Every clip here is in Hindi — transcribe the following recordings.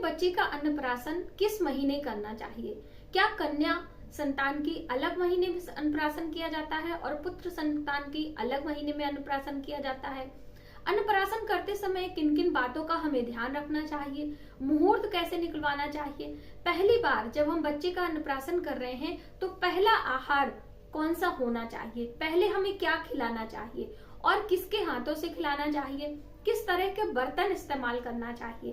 बच्चे का अन्नप्राशन किस महीने करना चाहिए? क्या कन्या संतान की अलग महीने में अन्नप्राशन किया जाता है और पुत्र संतान की अलग महीने में अन्नप्राशन किया जाता है? अन्नप्राशन करते समय किन किन बातों का हमें ध्यान रखना चाहिए? मुहूर्त कैसे निकलवाना चाहिए? पहली बार जब हम बच्चे का अन्नप्राशन कर रहे हैं तो पहला आहार कौन सा होना चाहिए, पहले हमें क्या खिलाना चाहिए और किसके हाथों से खिलाना चाहिए, किस तरह के बर्तन इस्तेमाल करना चाहिए,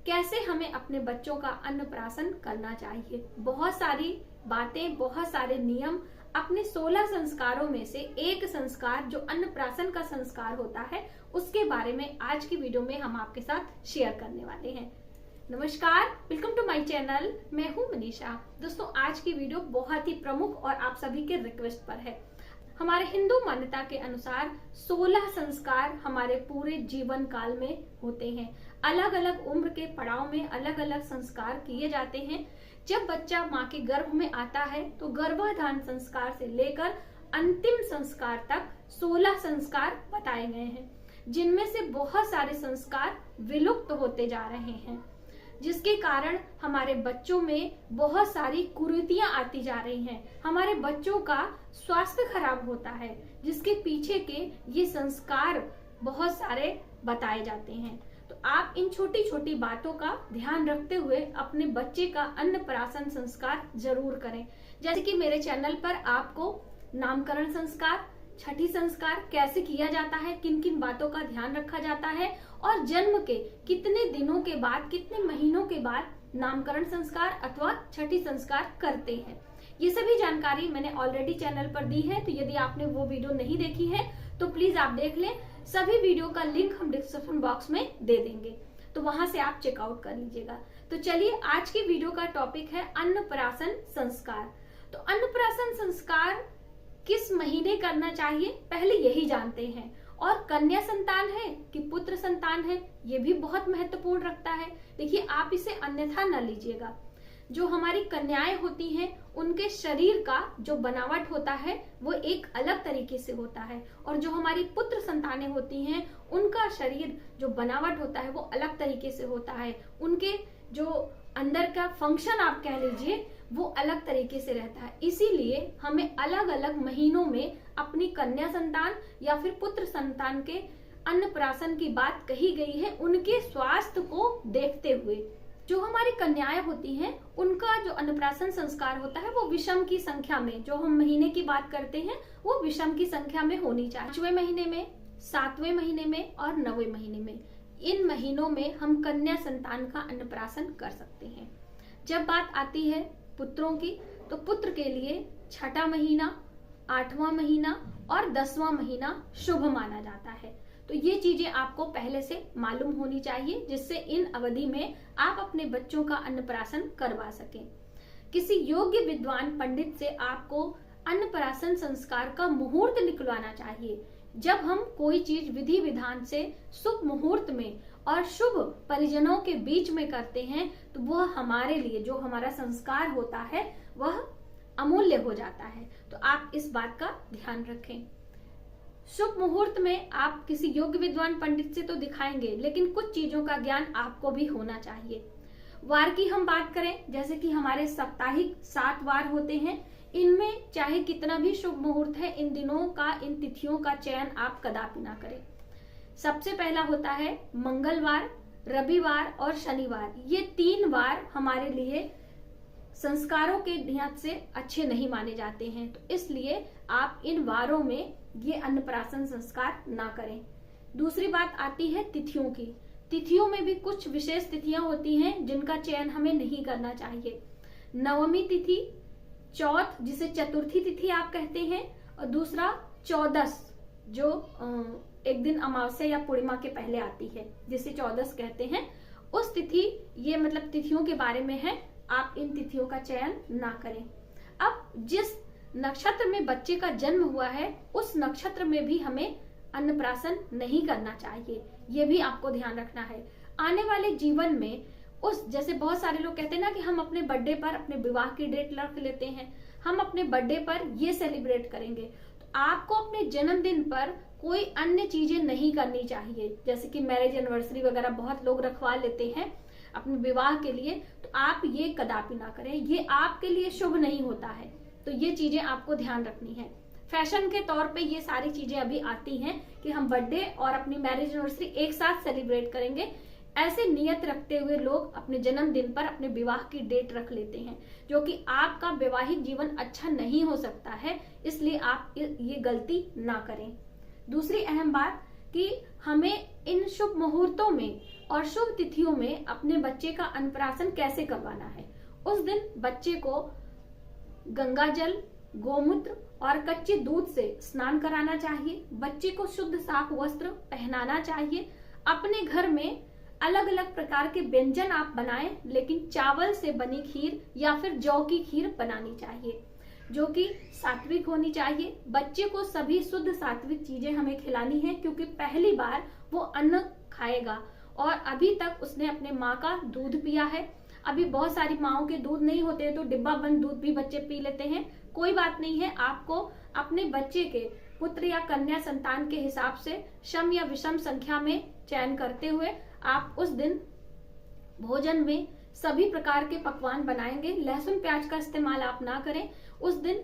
कैसे हमें अपने बच्चों का अन्नप्राशन करना चाहिए। बहुत सारी बातें, बहुत सारे नियम, अपने 16 संस्कारों में से एक संस्कार जो अन्नप्राशन का संस्कार होता है उसके बारे में आज की वीडियो में हम आपके साथ शेयर करने वाले हैं। नमस्कार, वेलकम टू माय चैनल। मैं हूं मनीषा। दोस्तों, आज की वीडियो बहुत ही प्रमुख और आप सभी के रिक्वेस्ट पर है। हमारे हिंदू मान्यता के अनुसार 16 संस्कार हमारे पूरे जीवन काल में होते हैं। अलग अलग उम्र के पड़ाव में अलग अलग संस्कार किए जाते हैं। जब बच्चा माँ के गर्भ में आता है तो गर्भाधान संस्कार से लेकर अंतिम संस्कार तक 16 संस्कार बताए गए हैं, जिनमें से बहुत सारे संस्कार विलुप्त होते जा रहे हैं, जिसके कारण हमारे बच्चों में बहुत सारी कुरीतियां आती जा रही हैं। हमारे बच्चों का स्वास्थ्य खराब होता है, जिसके पीछे के ये संस्कार बहुत सारे बताए जाते हैं। तो आप इन छोटी छोटी बातों का ध्यान रखते हुए अपने बच्चे का अन्नप्राशन संस्कार जरूर करें। जैसे कि मेरे चैनल पर आपको नामकरण संस्कार, छठी संस्कार कैसे किया जाता है, किन किन बातों का ध्यान रखा जाता है और जन्म के कितने दिनों के बाद, कितने महीनों के बाद नामकरण संस्कार अथवा छठी संस्कार करते हैं, ये सभी जानकारी मैंने ऑलरेडी चैनल पर दी है। तो यदि आपने वो वीडियो नहीं देखी है तो प्लीज आप देख लें। सभी वीडियो का लिंक हम डिस्क्रिप्शन बॉक्स में दे देंगे, तो वहां से आप चेकआउट कर लीजिएगा। तो चलिए, आज की वीडियो का टॉपिक है अन्नप्राशन संस्कार। तो अन्नप्राशन संस्कार किस महीने करना चाहिए, पहले यही जानते हैं। और कन्या संतान है कि पुत्र संतान है, ये भी बहुत महत्वपूर्ण रखता है। देखिए, आप इसे अन्यथा न लीजिएगा। जो हमारी कन्याएं होती हैं उनके शरीर का जो बनावट होता है वो एक अलग तरीके से होता है, और जो हमारी पुत्र संतानें होती हैं उनका शरीर जो बनावट होता है वो अलग तरीके से होता है। उनके जो अंदर का फंक्शन आप कह लीजिए वो अलग तरीके से रहता है। इसीलिए हमें अलग अलग महीनों में अपनी कन्या संतान या फिर पुत्र संतान के अन्नप्राशन की बात कही गई है, उनके स्वास्थ्य को देखते हुए। जो हमारी कन्याएं होती हैं उनका जो अन्नप्राशन संस्कार होता है वो विषम की संख्या में, जो हम महीने की बात करते हैं वो विषम की संख्या में होनी चाहिए। 5वें महीने में, 7वें महीने में और 9वें महीने में, इन महीनों में हम कन्या संतान का अन्नप्राशन कर सकते हैं। जब बात आती है पुत्रों की, तो पुत्र के लिए 6ठा महीना, 8वां महीना और 10वां महीना शुभ माना जाता है। तो ये चीजें आपको पहले से मालूम होनी चाहिए, जिससे इन अवधि में आप अपने बच्चों का अन्नप्राशन करवा सकें। किसी योग्य विद्वान पंडित से आपको अन्नप्राशन संस्कार का मुहूर्त निकलवाना चाहिए। जब हम कोई चीज विधि विधान से शुभ मुहूर्त में और शुभ परिजनों के बीच में करते हैं तो वह हमारे लिए, जो हमारा संस्कार होता है वह अमूल्य हो जाता है। तो आप इस बात का ध्यान रखें। शुभ मुहूर्त में आप किसी योग्य विद्वान पंडित से तो दिखाएंगे, लेकिन कुछ चीजों का ज्ञान आपको भी होना चाहिए। वार की हम बात करें, जैसे कि हमारे साप्ताहिक 7 वार होते हैं, इनमें चाहे कितना भी शुभ मुहूर्त है, इन दिनों का, इन तिथियों का चयन आप कदापि ना करें। सबसे पहला होता है मंगलवार, रविवार और शनिवार। ये 3 वार हमारे लिए संस्कारों के ध्यान से अच्छे नहीं माने जाते हैं, तो इसलिए आप इन वारों में ये अन्नप्राशन संस्कार ना करें। दूसरी बात आती है तिथियों की। तिथियों में भी कुछ विशेष तिथियां होती हैं जिनका चयन हमें नहीं करना चाहिए। नवमी तिथि, चौथ जिसे चतुर्थी तिथि आप कहते हैं, और दूसरा 14 जो एक दिन अमावस्या या पूर्णिमा के पहले आती है, जिसे 14 कहते हैं, उस तिथि, ये मतलब तिथियों के बारे में है, आप इन तिथियों का चयन ना करें। अब जिस नक्षत्र में बच्चे का जन्म हुआ है उस नक्षत्र में भी हमें अन्नप्राशन नहीं करना चाहिए, ये भी आपको ध्यान रखना है। आने वाले जीवन में जैसे बहुत सारे लोग कहते हैं ना कि हम अपने बर्थडे पर अपने विवाह की डेट रख लेते हैं, हम अपने बर्थडे पर ये सेलिब्रेट करेंगे, तो आपको अपने जन्मदिन पर कोई अन्य चीजें नहीं करनी चाहिए। जैसे कि मैरिज एनिवर्सरी वगैरह बहुत लोग रखवा लेते हैं अपने विवाह के लिए, तो आप ये कदापि ना करें, ये आपके लिए शुभ नहीं होता है। तो ये चीजें आपको ध्यान रखनी है। फैशन के तौर पे ये सारी चीजें अभी आती हैं कि हम बर्थडे और अपनी मैरिज एनिवर्सरी एक साथ सेलिब्रेट करेंगे। ऐसे नियत रखते हुए लोग अपने जन्मदिन पर अपने विवाह की डेट रख लेते हैं, जो कि आपका वैवाहिक जीवन अच्छा नहीं हो सकता है। इसलिए आप ये गलती ना करें। दूसरी अहम बात कि हमें इन शुभ मुहूर्तों में और शुभ तिथियों में अपने बच्चे का अन्नप्राशन कैसे करवाना है। उस दिन बच्चे को गंगा जल, गोमूत्र और कच्चे दूध से स्नान कराना चाहिए। बच्चे को शुद्ध साफ वस्त्र पहनाना चाहिए। अपने घर में अलग अलग प्रकार के व्यंजन आप बनाएं, लेकिन चावल से बनी खीर या फिर जौ की खीर बनानी चाहिए, जो कि सात्विक होनी चाहिए। बच्चे को सभी शुद्ध सात्विक चीजें हमें खिलानी है, क्योंकि पहली बार वो अन्न खाएगा और अभी तक उसने अपने माँ का दूध पिया है। अभी बहुत सारी माओं के दूध नहीं होते हैं, तो डिब्बा बंद दूध भी बच्चे पी लेते हैं। कोई बात नहीं है, आपको अपने बच्चे के पुत्र या कन्या संतान के हिसाब से सम या विषम संख्या में चयन करते हुए आप उस दिन भोजन में सभी प्रकार के पकवान बनाएंगे। लहसुन प्याज का इस्तेमाल आप ना करें। उस दिन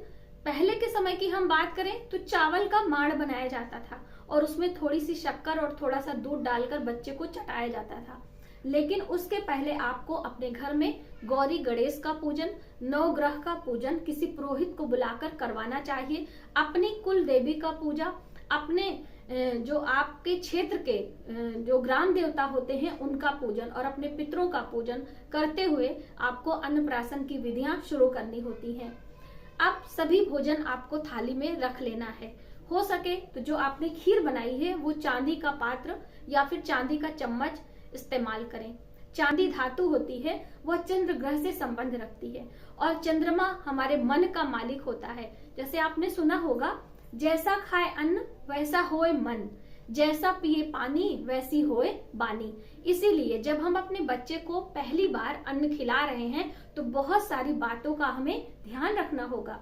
पहले के समय की हम बात करें तो चावल का माड़ बनाया जाता था और उसमें थोड़ी सी शक्कर और थोड़ा सा दूध डालकर बच्चे को चटाया जाता था। लेकिन उसके पहले आपको अपने घर में गौरी गणेश का पूजन, नवग्रह का पूजन किसी पुरोहित को बुलाकर करवाना चाहिए। अपनी कुल देवी का पूजा, अपने जो आपके क्षेत्र के जो ग्राम देवता होते हैं उनका पूजन और अपने पितरों का पूजन करते हुए आपको अन्नप्राशन की विधियां शुरू करनी होती हैं। अब सभी भोजन आपको थाली में रख लेना है। हो सके तो जो आपने खीर बनाई है वो चांदी का पात्र या फिर चांदी का चम्मच इस्तेमाल करें। चांदी धातु होती है, वह चंद्र ग्रह से संबंध रखती है और चंद्रमा हमारे मन का मालिक होता है। जैसे आपने सुना होगा, जैसा खाए अन्न वैसा होए मन, जैसा पिए पानी वैसी होए बानी। इसीलिए जब हम अपने बच्चे को पहली बार अन्न खिला रहे हैं तो बहुत सारी बातों का हमें ध्यान रखना होगा।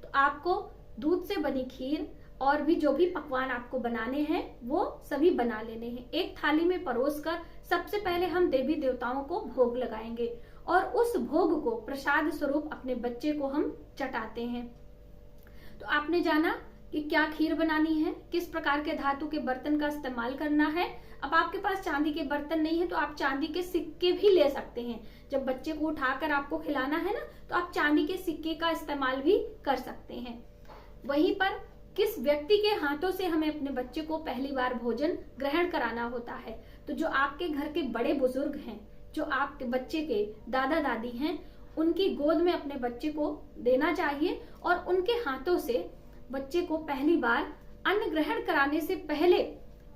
तो आपको दूध से बनी खीर और भी जो भी पकवान आपको बनाने हैं वो सभी बना लेने हैं। एक थाली में परोसकर सबसे पहले हम देवी देवताओं को भोग लगाएंगे और उस भोग को प्रसाद स्वरूप अपने बच्चे को हम चटाते हैं। तो आपने जाना कि क्या खीर बनानी है, किस प्रकार के धातु के बर्तन का इस्तेमाल करना है। अब आपके पास चांदी के बर्तन नहीं है तो आप चांदी के सिक्के भी ले सकते हैं। जब बच्चे को उठाकर आपको खिलाना है ना, तो आप चांदी के सिक्के का इस्तेमाल भी कर सकते हैं। वहीं पर किस व्यक्ति के हाथों से हमें अपने बच्चे को पहली बार भोजन ग्रहण कराना होता है, तो जो आपके घर के बड़े बुजुर्ग हैं, जो आपके बच्चे के दादा दादी हैं, उनकी गोद में अपने बच्चे को देना चाहिए और उनके हाथों से बच्चे को पहली बार अन्न ग्रहण कराने से पहले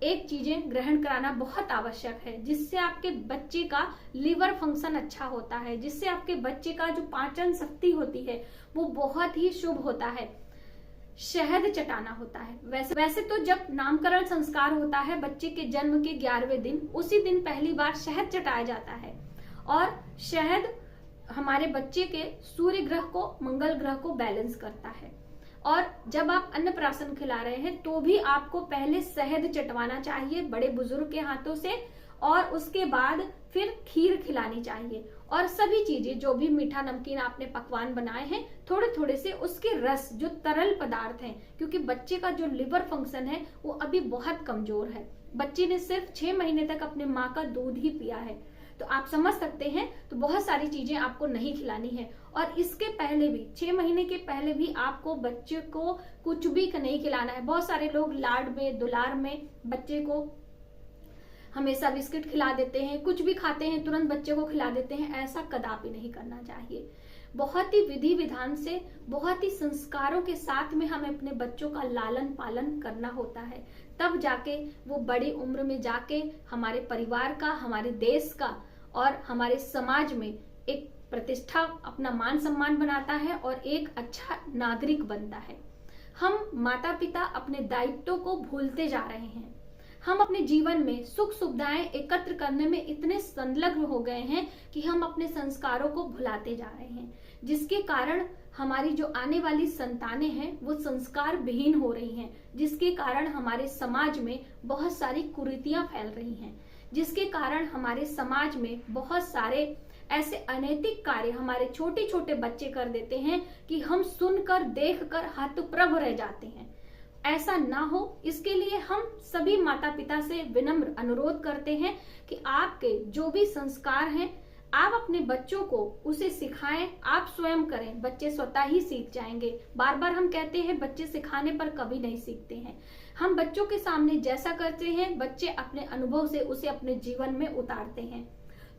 एक चीजें ग्रहण कराना बहुत आवश्यक है, जिससे आपके बच्चे का लीवर फंक्शन अच्छा होता है, जिससे आपके बच्चे का जो पाचन शक्ति होती है वो बहुत ही शुभ होता है। शहद चटाना होता है। वैसे तो जब नामकरण संस्कार होता है बच्चे के जन्म के 11वें दिन, उसी दिन पहली बार शहद चटाया जाता है और शहद हमारे बच्चे के सूर्य ग्रह को, मंगल ग्रह को बैलेंस करता है। और जब आप अन्नप्राशन खिला रहे हैं तो भी आपको पहले शहद चटवाना चाहिए बड़े बुजुर्ग के हाथों से और उसके बाद फिर खीर खिलानी चाहिए। और सभी चीजें जो भी मीठा नमकीन आपने पकवान बनाए हैं, थोड़े थोड़े से उसके रस, जो तरल पदार्थ हैं, क्योंकि बच्चे का जो लिवर फंक्शन है वो अभी बहुत कमजोर है। बच्चे ने सिर्फ 6 महीने तक अपने माँ का दूध ही पिया है, तो आप समझ सकते हैं। तो बहुत सारी चीजें आपको नहीं खिलानी है। और इसके पहले भी 6 महीने के पहले भी आपको बच्चे को कुछ भी नहीं खिलाना है। बहुत सारे लोग लाड में, दुलार में बच्चे को हमेशा बिस्किट खिला देते हैं, कुछ भी खाते हैं तुरंत बच्चे को खिला देते हैं। ऐसा कदापि नहीं करना चाहिए। बहुत ही विधि विधान से, बहुत ही संस्कारों के साथ में हमें अपने बच्चों का लालन पालन करना होता है, तब जाके वो बड़ी उम्र में जाके हमारे परिवार का, हमारे देश का और हमारे समाज में एक प्रतिष्ठा, अपना मान सम्मान बनाता है और एक अच्छा नागरिक बनता है। हम माता पिता अपने दायित्वों को भूलते जा रहे हैं। हम अपने जीवन में सुख सुविधाएं एकत्र करने में इतने संलग्न हो गए हैं कि हम अपने संस्कारों को भुलाते जा रहे हैं, जिसके कारण हमारी जो आने वाली संतानें हैं वो संस्कार विहीन हो रही हैं, जिसके कारण हमारे समाज में बहुत सारी कुरीतियां फैल रही हैं। जिसके कारण हमारे समाज में बहुत सारे ऐसे अनैतिक कार्य हमारे छोटे छोटे बच्चे कर देते हैं कि हम सुनकर देखकर हतप्रभ रह जाते हैं। ऐसा ना हो, इसके लिए हम सभी माता पिता से विनम्र अनुरोध करते हैं कि आपके जो भी संस्कार हैं आप अपने बच्चों को उसे सिखाएं, आप स्वयं करें, बच्चे स्वतः ही सीख जाएंगे। बार बार हम कहते हैं बच्चे सिखाने पर कभी नहीं सीखते हैं। हम बच्चों के सामने जैसा करते हैं बच्चे अपने अनुभव से उसे अपने जीवन में उतारते हैं।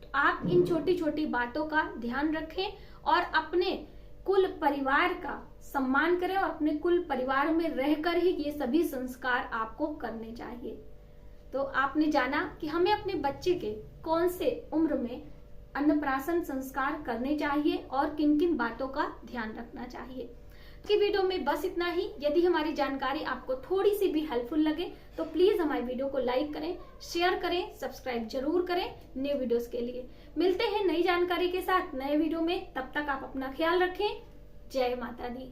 तो आप इन छोटी छोटी बातों का ध्यान रखें और अपने कुल परिवार का सम्मान करें और अपने कुल परिवार में रहकर ही ये सभी संस्कार आपको करने चाहिए। तो आपने जाना कि हमें अपने बच्चे के कौन से उम्र में अन्नप्राशन संस्कार करने चाहिए और किन किन बातों का ध्यान रखना चाहिए। की वीडियो में बस इतना ही। यदि हमारी जानकारी आपको थोड़ी सी भी हेल्पफुल लगे तो प्लीज हमारी वीडियो को लाइक करें, शेयर करें, सब्सक्राइब जरूर करें न्यू वीडियोस के लिए। मिलते हैं नई जानकारी के साथ नए वीडियो में, तब तक आप अपना ख्याल रखें। जय माता दी।